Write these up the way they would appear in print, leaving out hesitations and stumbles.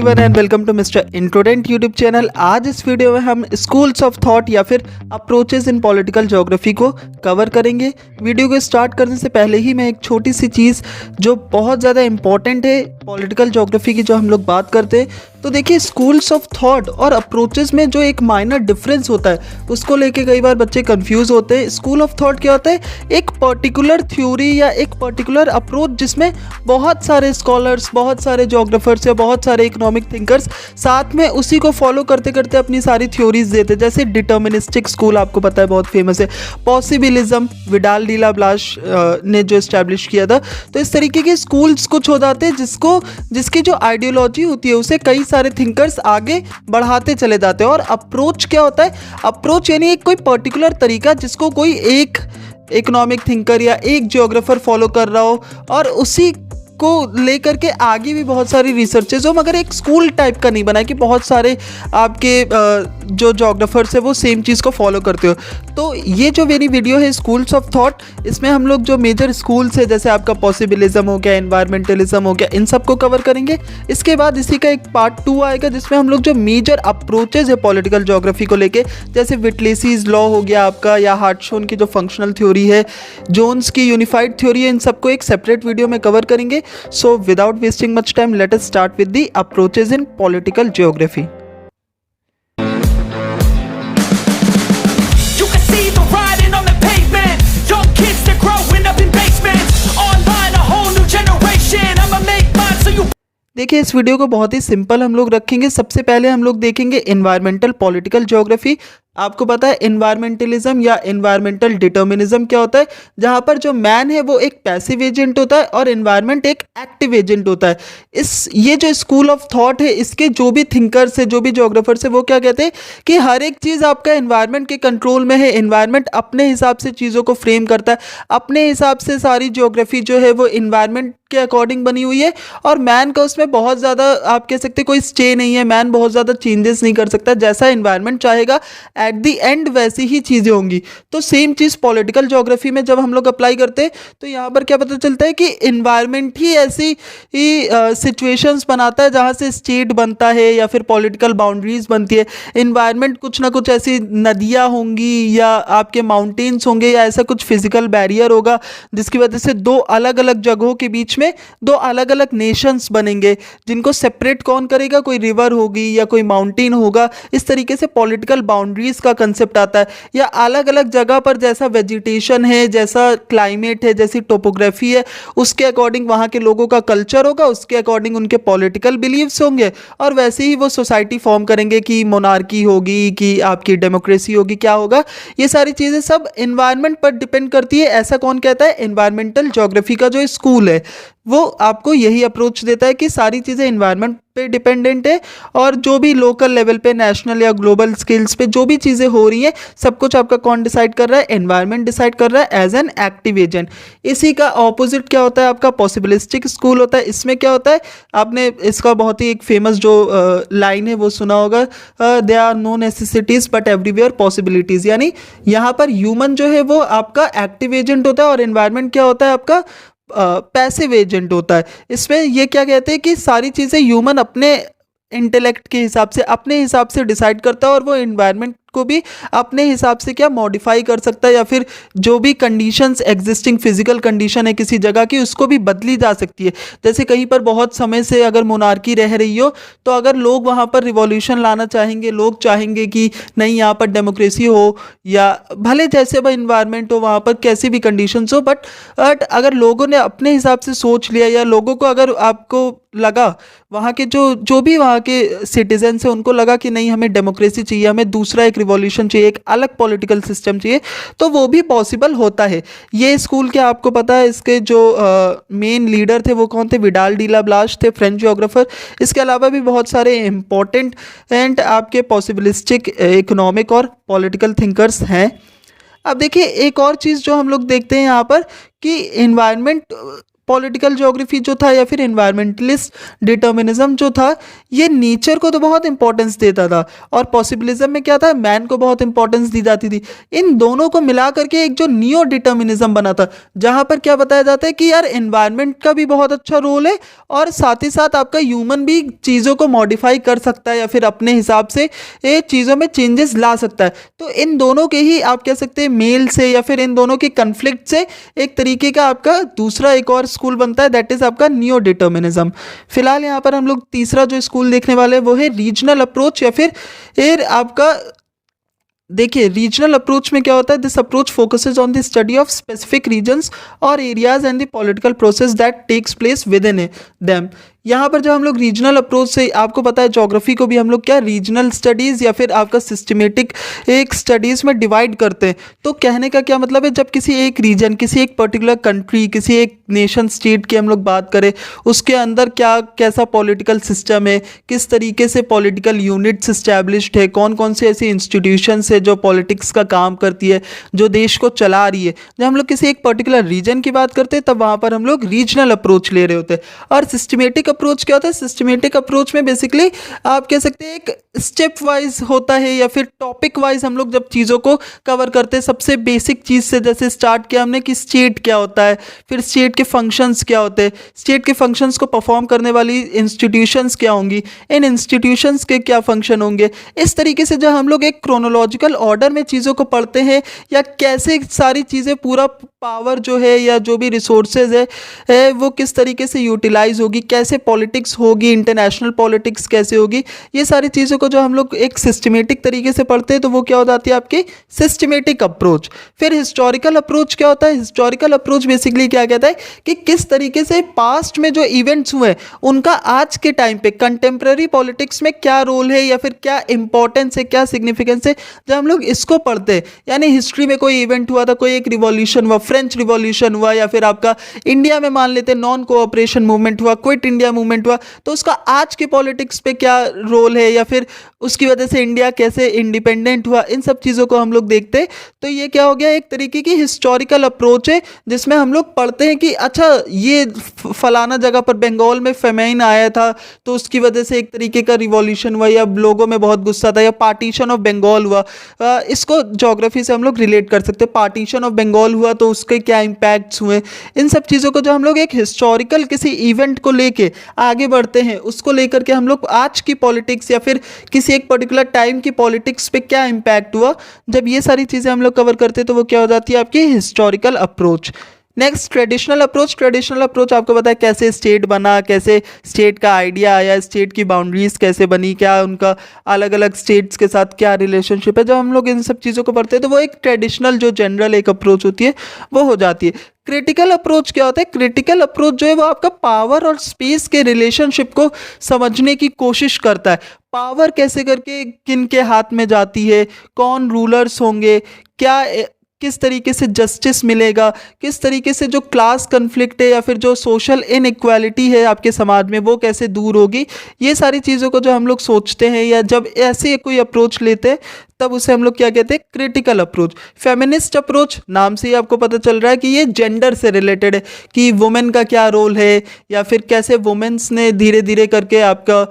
Everyone and welcome to mister इंट्रोडेंट YouTube channel. आज इस वीडियो में हम स्कूल्स ऑफ थॉट या फिर अप्रोचेस इन पॉलिटिकल ज्योग्राफी को कवर करेंगे। वीडियो को स्टार्ट करने से पहले ही मैं एक छोटी सी चीज़ जो बहुत ज़्यादा इंपॉर्टेंट है पॉलिटिकल ज्योग्राफी की जो हम लोग बात करते हैं, तो देखिए स्कूल्स ऑफ थॉट और अप्रोचेस में जो एक माइनर डिफरेंस होता है उसको लेके कई बार बच्चे कंफ्यूज होते हैं। स्कूल ऑफ थॉट क्या होता है? एक पर्टिकुलर थ्योरी या एक पर्टिकुलर अप्रोच जिसमें बहुत सारे स्कॉलर्स, बहुत सारे ज्योग्राफर्स या बहुत सारे इकोनॉमिक थिंकर्स साथ में उसी को फॉलो करते करते अपनी सारी थ्योरीज देते हैं। जैसे डिटर्मिनिस्टिक स्कूल आपको पता है बहुत फेमस है, possibilism Vidal de la Blache ने जो इस्टेब्लिश किया था। तो इस तरीके के स्कूल्स कुछ हो जाते हैं जिसकी जो आइडियोलॉजी होती है उसे कई सारे थिंकर्स आगे बढ़ाते चले जाते हैं। और अप्रोच क्या होता है? अप्रोच यानी एक कोई पर्टिकुलर तरीका जिसको कोई एक इकोनॉमिक थिंकर या एक जियोग्राफर फॉलो कर रहा हो और उसी को लेकर के आगे भी बहुत सारी रिसर्चेज हो, मगर एक स्कूल टाइप का नहीं बना कि बहुत सारे आपके जो जोग्राफर्स है वो सेम चीज़ को फॉलो करते हो। तो ये जो मेरी वीडियो है स्कूल्स ऑफ थॉट, इसमें हम लोग जो मेजर स्कूल्स है जैसे आपका पॉसिबिलिज्म हो गया, एनवायरमेंटलिज्म हो गया, इन सब को कवर करेंगे। इसके बाद इसी का एक पार्ट 2 आएगा जिसमें हम लोग जो मेजर अप्रोचेज है पॉलिटिकल ज्योग्राफी को लेके, जैसे विटलेसीज लॉ हो गया आपका, या हार्टशोन की जो फंक्शनल थ्योरी है, जोन्स की यूनिफाइड थ्योरी है, इन सबको एक सेपरेट वीडियो में कवर करेंगे। So without wasting much time, let us start with the approaches in political geography. You can see the writing on the pavement. Young kids they're growing up in basements. Online a whole new generation. I'ma make mine so you. देखिए इस video को बहुत ही simple हम लोग रखेंगे। सबसे पहले हम लोग देखेंगे एनवायरमेंटल पॉलिटिकल ज्योग्राफी। आपको पता है एनवायरमेंटलिज्म या एनवायरमेंटल डिटर्मिनिज्म क्या होता है? जहां पर जो मैन है वो एक पैसिव एजेंट होता है और एनवायरमेंट एक एक्टिव एजेंट होता है। ये जो स्कूल ऑफ थॉट है इसके जो भी थिंकर्स है, जो भी ज्योग्राफर्स है, वो क्या कहते हैं कि हर एक चीज़ आपका एनवायरमेंट के कंट्रोल में है। एनवायरमेंट अपने हिसाब से चीज़ों को फ्रेम करता है, अपने हिसाब से सारी ज्योग्राफी जो है वो एनवायरमेंट के अकॉर्डिंग बनी हुई है और मैन का उसमें बहुत ज़्यादा आप कह सकते कोई स्टे नहीं है। मैन बहुत ज़्यादा चेंजेस नहीं कर सकता, जैसा एनवायरमेंट चाहेगा एट दी एंड वैसी ही चीज़ें होंगी। तो सेम चीज़ पॉलिटिकल ज्योग्राफी में जब हम लोग अप्लाई करते हैं तो यहाँ पर क्या पता चलता है कि एनवायरमेंट ही ऐसी ही सिचुएशंस बनाता है जहाँ से स्टेट बनता है या फिर पॉलिटिकल बाउंड्रीज बनती है। एनवायरमेंट कुछ ना कुछ ऐसी नदियाँ होंगी या आपके माउंटेन्स होंगे या ऐसा कुछ फिजिकल बैरियर होगा जिसकी वजह से दो अलग अलग जगहों के बीच में दो अलग अलग नेशंस बनेंगे जिनको सेपरेट कौन करेगा? कोई रिवर होगी या कोई माउंटेन होगा। इस तरीके से पॉलिटिकल बाउंड्रीज का कंसेप्ट आता है। या अलग अलग जगह पर जैसा वेजिटेशन है, जैसा क्लाइमेट है, जैसी टोपोग्राफी है, उसके अकॉर्डिंग वहाँ के लोगों का कल्चर होगा, उसके अकॉर्डिंग उनके पॉलिटिकल बिलीव्स होंगे और वैसे ही वो सोसाइटी फॉर्म करेंगे कि मोनार्की होगी कि आपकी डेमोक्रेसी होगी, क्या होगा। ये सारी चीज़ें सब एनवायरनमेंट पर डिपेंड करती है। ऐसा कौन कहता है? एनवायरमेंटल ज्योग्राफी का जो स्कूल है वो आपको यही अप्रोच देता है कि सारी चीज़ें एनवायरनमेंट पे डिपेंडेंट है और जो भी लोकल लेवल पे, नेशनल या ग्लोबल स्केल्स पे जो भी चीज़ें हो रही हैं सब कुछ आपका कौन डिसाइड कर रहा है? एनवायरनमेंट डिसाइड कर रहा है एज एन एक्टिव एजेंट। इसी का ऑपोजिट क्या होता है? आपका पॉसिबिलिस्टिक स्कूल होता है। इसमें क्या होता है? आपने इसका बहुत ही एक फेमस जो लाइन है वो सुना होगा, there are no necessities but everywhere possibilities. यानी यहाँ पर ह्यूमन जो है वो आपका एक्टिव एजेंट होता है और एनवायरनमेंट क्या होता है? आपका पैसिव एजेंट होता है। इसमें ये क्या कहते हैं कि सारी चीज़ें ह्यूमन अपने इंटेलेक्ट के हिसाब से, अपने हिसाब से डिसाइड करता है और वो एनवायरनमेंट को भी अपने हिसाब से क्या मॉडिफाई कर सकता है या फिर जो भी कंडीशंस, एग्जिस्टिंग फिजिकल कंडीशन है किसी जगह की, उसको भी बदली जा सकती है। जैसे कहीं पर बहुत समय से अगर मोनार्की रह रही हो तो अगर लोग वहाँ पर रिवॉल्यूशन लाना चाहेंगे, लोग चाहेंगे कि नहीं यहाँ पर डेमोक्रेसी हो या भले जैसे वह इन्वायरमेंट हो, वहाँ पर कैसी भी कंडीशंस हो, बट अगर लोगों ने अपने हिसाब से सोच लिया या लोगों को अगर आपको लगा, वहाँ के जो भी वहाँ के सिटीजन्स हैं उनको लगा कि नहीं हमें डेमोक्रेसी चाहिए, हमें दूसरा एक रिवॉल्यूशन चाहिए, एक अलग पॉलिटिकल सिस्टम चाहिए, तो वो भी पॉसिबल होता है। ये स्कूल क्या आपको पता है इसके जो मेन लीडर थे वो कौन थे? विडाल डी ला ब्लाश थे, फ्रेंच जियोग्राफर। इसके अलावा भी बहुत सारे इंपॉर्टेंट एंड आपके पॉसिबिलिस्टिक इकोनॉमिक और पॉलिटिकल थिंकर्स हैं। अब देखिए एक और चीज़ जो हम लोग देखते हैं यहाँ पर कि एनवायरनमेंट पॉलिटिकल ज्योग्राफी जो था या फिर एनवायरमेंटलिस्ट डिटर्मिनिज्म जो था, ये नेचर को तो बहुत इंपॉर्टेंस देता था, और पॉसिबिलिज्म में क्या था, मैन को बहुत इंपॉर्टेंस दी जाती थी। इन दोनों को मिला करके एक जो नियो डिटर्मिनिज्म बना था, जहां पर क्या बताया जाता है कि यार एनवायरमेंट का भी बहुत अच्छा रोल है, और साथ ही साथ आपका ह्यूमन भी चीज़ों को मॉडिफाई कर सकता है या फिर अपने हिसाब से ये चीज़ों में चेंजेस ला सकता है। तो इन दोनों के ही आप कह सकते हैं मेल से या फिर इन दोनों के कन्फ्लिक्ट से एक तरीके का आपका दूसरा एक और स्कूल बनता है, दैट इज आपका नियो डिटर्मिनिज्म। फिलहाल यहाँ पर हम लोग तीसरा जो स्कूल देखने वाले हैं वो है रीजनल अप्रोच, या फिर आपका देखिए रीजनल अप्रोच में क्या होता है, this approach focuses on the study of specific regions और areas and the political process that takes place within them. यहाँ पर जब हम लोग रीजनल अप्रोच से, आपको पता है ज्योग्राफी को भी हम लोग क्या रीजनल स्टडीज़ या फिर आपका सिस्टमेटिक एक स्टडीज़ में डिवाइड करते हैं। तो कहने का क्या मतलब है, जब किसी एक रीजन, किसी एक पर्टिकुलर कंट्री, किसी एक नेशन स्टेट की हम लोग बात करें, उसके अंदर क्या कैसा पॉलिटिकल सिस्टम है, किस तरीके से पॉलिटिकल यूनिट्स इस्टेब्लिश्ड है, कौन कौन से ऐसी इंस्टीट्यूशंस है जो पॉलिटिक्स का काम करती है, जो देश को चला रही है। जब हम लोग किसी एक पर्टिकुलर रीजन की बात करते हैं तब वहाँ पर हम लोग रीजनल अप्रोच ले रहे होते हैं। और सिस्टमेटिक अप्रोच क्या होता है, सिस्टमेटिक अप्रोच में बेसिकली आप कह सकते हैं एक स्टेप वाइज होता है या फिर टॉपिक वाइज हम लोग जब चीज़ों को कवर करते हैं, सबसे बेसिक चीज़ से जैसे स्टार्ट किया हमने कि स्टेट क्या होता है, फिर स्टेट के फंक्शंस क्या होते हैं, स्टेट के फंक्शंस को परफॉर्म करने वाली इंस्टीट्यूशंस क्या होंगी, इन इंस्टीट्यूशंस के क्या फंक्शन होंगे। इस तरीके से जब हम लोग एक क्रोनोलॉजिकल ऑर्डर में चीज़ों को पढ़ते हैं, या कैसे सारी चीज़ें, पूरा पावर जो है या जो भी रिसोर्सेज है वो किस तरीके से यूटिलाइज होगी, कैसे पॉलिटिक्स होगी, इंटरनेशनल पॉलिटिक्स कैसे होगी, ये सारी चीज़ों को जो हम लोग एक सिस्टमेटिक तरीके से पढ़ते हैं तो वो क्या हो जाती है आपकी सिस्टमेटिक अप्रोच। फिर हिस्टोरिकल अप्रोच क्या होता है, हिस्टोरिकल अप्रोच बेसिकली क्या कहता है कि किस तरीके से पास्ट में जो इवेंट्स हुए उनका आज के टाइम पे कंटेम्प्रेरी पॉलिटिक्स में क्या रोल है या फिर क्या इंपॉर्टेंस है, क्या सिग्निफिकेंस है, जब हम लोग इसको पढ़ते हैं। यानी हिस्ट्री में कोई इवेंट हुआ था, कोई एक रिवॉल्यूशन हुआ, फ्रेंच रिवॉल्यूशन हुआ, या फिर आपका इंडिया में मान लेते हैं नॉन कोऑपरेशन मूवमेंट हुआ, क्विट इंडिया मूवमेंट हुआ, तो उसका आज के पॉलिटिक्स पे क्या रोल है या फिर उसकी वजह से इंडिया कैसे इंडिपेंडेंट हुआ, इन सब चीज़ों को हम लोग देखते हैं। तो ये क्या हो गया, एक तरीके की हिस्टोरिकल अप्रोच है जिसमें हम लोग पढ़ते हैं कि अच्छा ये फलाना जगह पर बंगाल में फेमाइन आया था तो उसकी वजह से एक तरीके का रिवॉल्यूशन हुआ, या लोगों में बहुत गुस्सा था, या पार्टीशन ऑफ बंगाल हुआ। इसको ज्योग्राफी से हम लोग रिलेट कर सकते हैं, पार्टीशन ऑफ बंगाल हुआ तो उसके क्या इम्पैक्ट्स हुए। इन सब चीज़ों को जो हम लोग एक हिस्टोरिकल किसी इवेंट को लेके आगे बढ़ते हैं, उसको लेकर के हम लोग आज की पॉलिटिक्स या फिर किसी एक पर्टिकुलर टाइम की पॉलिटिक्स पे क्या इम्पैक्ट हुआ, जब ये सारी चीज़ें हम लोग कवर करते हैं तो वो क्या हो जाती है आपकी historical approach. Next traditional approach. Traditional approach आपको पता है कैसे स्टेट बना, कैसे स्टेट का आइडिया आया, स्टेट की बाउंड्रीज कैसे बनी, क्या उनका अलग अलग स्टेट्स के साथ क्या रिलेशनशिप है। जब हम लोग इन सब चीज़ों को पढ़ते हैं तो वो एक ट्रेडिशनल जो जनरल एक अप्रोच होती है वो हो जाती है। क्रिटिकल अप्रोच क्या होता है, क्रिटिकल अप्रोच जो है वो आपका पावर और स्पेस के रिलेशनशिप को समझने की कोशिश करता है। पावर कैसे करके किन के हाथ में जाती है, कौन रूलर्स होंगे, क्या किस तरीके से जस्टिस मिलेगा, किस तरीके से जो क्लास कन्फ्लिक्ट है या फिर जो सोशल इनइक्वालिटी है आपके समाज में वो कैसे दूर होगी। ये सारी चीज़ों को जो हम लोग सोचते हैं या जब ऐसे कोई अप्रोच लेते हैं तब उसे हम लोग क्या कहते हैं, क्रिटिकल अप्रोच। फेमिनिस्ट अप्रोच, नाम से ही आपको पता चल रहा है कि ये जेंडर से रिलेटेड है कि वुमेन का क्या रोल है या फिर कैसे वुमेन्स ने धीरे धीरे करके आपका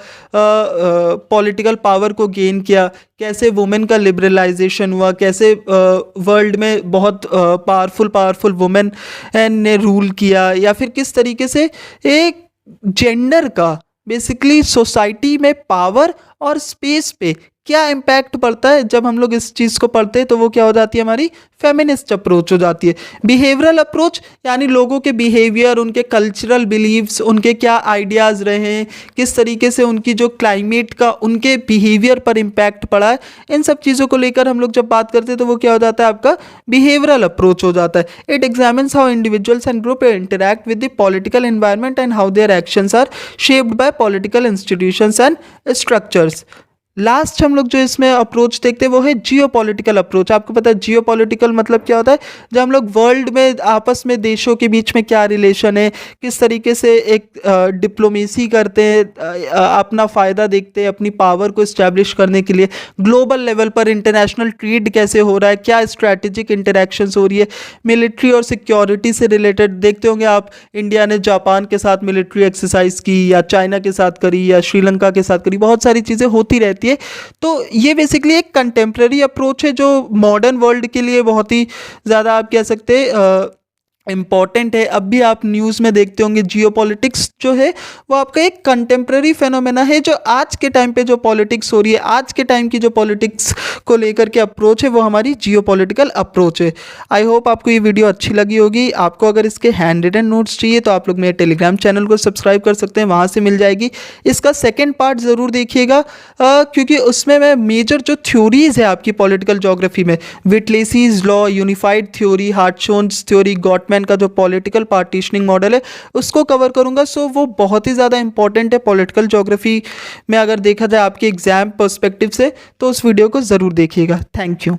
पॉलिटिकल पावर को गेन किया, कैसे वुमेन का लिबरलाइजेशन हुआ, कैसे वर्ल्ड में बहुत पावरफुल वुमेन ने रूल किया, या फिर किस तरीके से एक जेंडर का बेसिकली सोसाइटी में पावर और स्पेस पे क्या इम्पैक्ट पड़ता है। जब हम लोग इस चीज़ को पढ़ते हैं तो वो क्या हो जाती है, हमारी फेमिनिस्ट अप्रोच हो जाती है। बिहेवियरल अप्रोच यानी लोगों के बिहेवियर, उनके कल्चरल बिलीव्स, उनके क्या आइडियाज़ रहे हैं, किस तरीके से उनकी जो क्लाइमेट का उनके बिहेवियर पर इम्पैक्ट पड़ा है, इन सब चीज़ों को लेकर हम लोग जब बात करते हैं तो वो क्या हो जाता है, आपका बिहेवियरल अप्रोच हो जाता है। It examines how individuals and group interact with the political environment and how their actions are shaped by political institutions and structures. Last हम लोग जो इसमें अप्रोच देखते हैं वो है जियोपॉलिटिकल अप्रोच। आपको पता है जियोपॉलिटिकल मतलब क्या होता है? जब हम लोग वर्ल्ड में आपस में देशों के बीच में क्या रिलेशन है, किस तरीके से एक डिप्लोमेसी करते हैं, अपना फ़ायदा देखते हैं अपनी पावर को इस्टेब्लिश करने के लिए, ग्लोबल लेवल पर इंटरनेशनल ट्रेड कैसे हो रहा है, क्या स्ट्रैटेजिक इंटरेक्शंस हो रही है, मिलिट्री और सिक्योरिटी से रिलेटेड देखते होंगे आप। इंडिया ने जापान के साथ मिलिट्री एक्सरसाइज की, या चाइना के साथ करी, या श्रीलंका के साथ करी, बहुत सारी चीज़ें होती रहती है। तो ये बेसिकली एक कंटेम्प्रेरी अप्रोच है जो मॉडर्न वर्ल्ड के लिए बहुत ही ज़्यादा आप कह सकते हैं इम्पॉर्टेंट है। अब भी आप न्यूज़ में देखते होंगे जियोपॉलिटिक्स जो है वो आपका एक कंटेम्प्रेरी फेनोमेना है, जो आज के टाइम पे जो पॉलिटिक्स हो रही है, आज के टाइम की जो पॉलिटिक्स को लेकर के अप्रोच है वो हमारी जियोपॉलिटिकल अप्रोच है। आई होप आपको ये वीडियो अच्छी लगी होगी। आपको अगर इसके हैंड रिटन नोट्स चाहिए तो आप लोग मेरे टेलीग्राम चैनल को सब्सक्राइब कर सकते हैं, वहाँ से मिल जाएगी। इसका सेकेंड पार्ट ज़रूर देखिएगा, क्योंकि उसमें मैं मेजर जो थ्योरीज़ है आपकी पॉलिटिकल जोग्राफी में, Whittlesey's law, unified theory, Hartshorne's theory, Gottmann का जो पॉलिटिकल पार्टीशनिंग मॉडल है उसको कवर करूंगा। सो वो बहुत ही ज़्यादा इंपॉर्टेंट है पॉलिटिकल ज्योग्राफी में, अगर देखा जाए आपके एग्जाम पर्सपेक्टिव से, तो उस वीडियो को ज़रूर देखिएगा। Thank you.